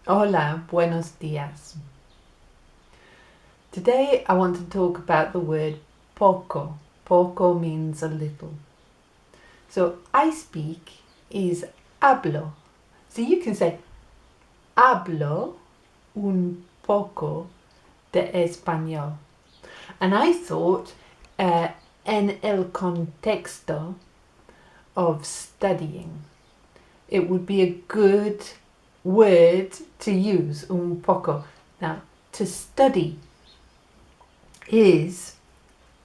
Hola, buenos días. Today I want to talk about the word poco. Poco means a little. So I speak is hablo. So you can say hablo un poco de español. And I thought en el contexto of studying, it would be a good word to use, un poco. Now, to study is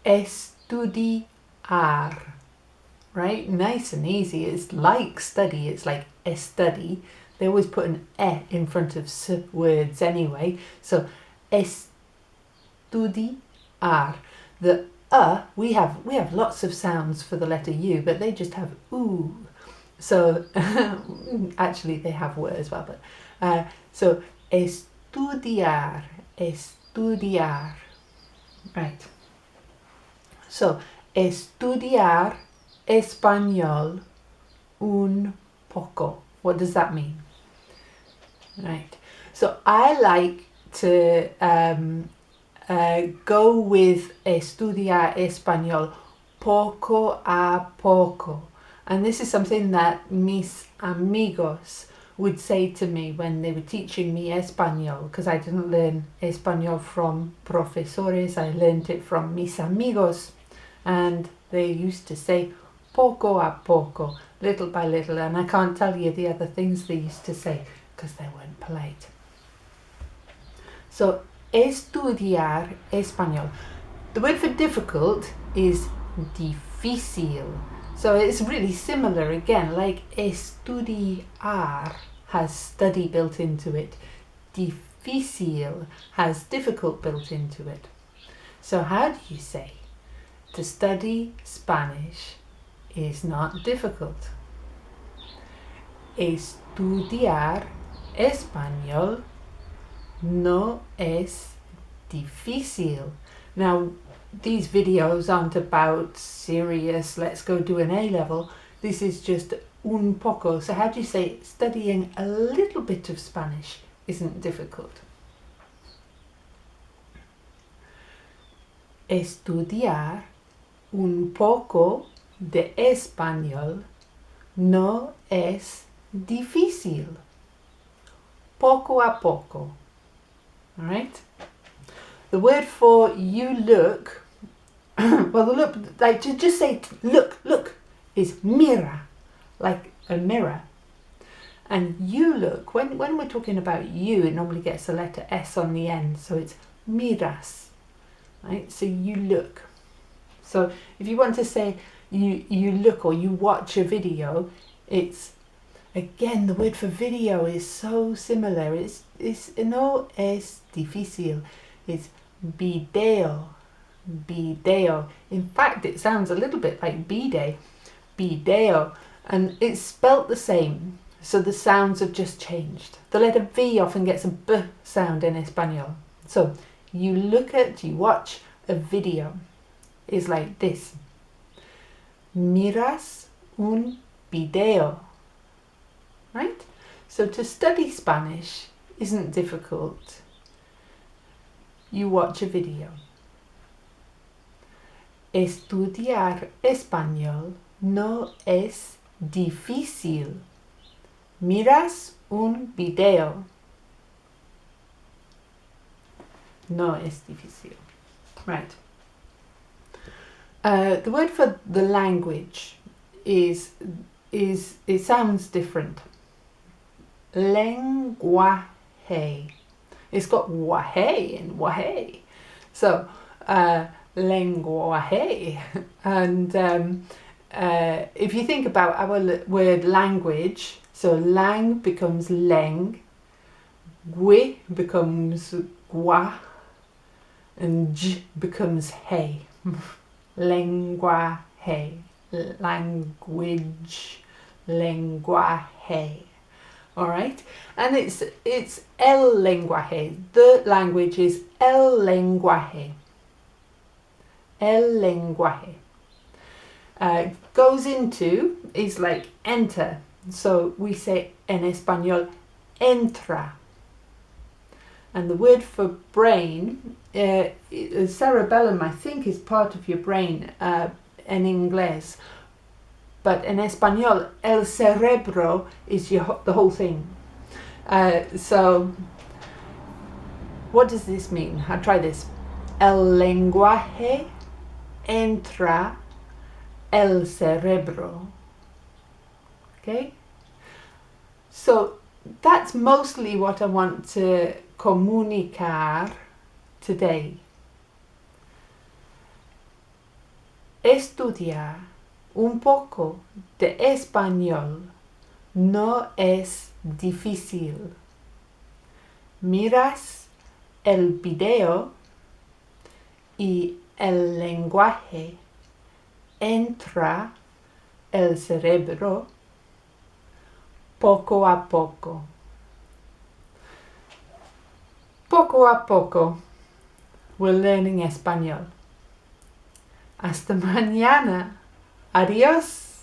estudiar, right? Nice and easy. It's like study. It's like study. They always put an e in front of words anyway. So estudiar. The we have lots of sounds for the letter U, but they just have oo. So actually they have word as well, but so estudiar, estudiar. Right. So, estudiar español un poco. What does that mean? Right. So, I like to go with estudiar español poco a poco. And this is something that mis amigos would say to me when they were teaching me Espanol, because I didn't learn Espanol from profesores, I learned it from mis amigos, and they used to say poco a poco, little by little, and I can't tell you the other things they used to say because they weren't polite. So, estudiar español. The word for difficult is difícil. So it's really similar again, like estudiar has study built into it. Difícil has difficult built into it. So how do you say to study Spanish is not difficult? Estudiar español no es difícil. Now, these videos aren't about serious, let's go do an A-level. This is just un poco. So how do you say studying a little bit of Spanish isn't difficult? Estudiar un poco de español no es difícil. Poco a poco. All right? The word for you look, well, the look, like to just say look, is mira, like a mirror. And you look, when we're talking about you, it normally gets a letter S on the end, so it's miras, right? So you look. So if you want to say you look or you watch a video, it's, again, the word for video is so similar. It's no es difícil. It's video. Video. In fact, it sounds a little bit like bidet. Video. And it's spelt the same. So the sounds have just changed. The letter V often gets a B sound in Espanol. So you watch a video. Is like this. Miras un video. Right? So to study Spanish isn't difficult. You watch a video. Estudiar español no es difícil. Miras un video. No es difícil. Right. The word for the language is it sounds different. Lenguaje. It's got wahe and wahe. So, lenguaje. And if you think about our word language, so lang becomes leng, gui becomes gua, and j becomes hey. Lenguaje. Language. Lenguaje. All right, and it's el lenguaje. The language is el lenguaje. El lenguaje. Goes into is like enter. So we say en español entra. And the word for brain, cerebellum, I think, is part of your brain in English. But in Espanol, el cerebro is the whole thing. So, what does this mean? I'll try this. El lenguaje entra el cerebro. Okay? So, that's mostly what I want to comunicar today. Estudiar un poco de español no es difícil. Miras el video y el lenguaje entra el cerebro poco a poco. Poco a poco, we're learning español. Hasta mañana. Adiós.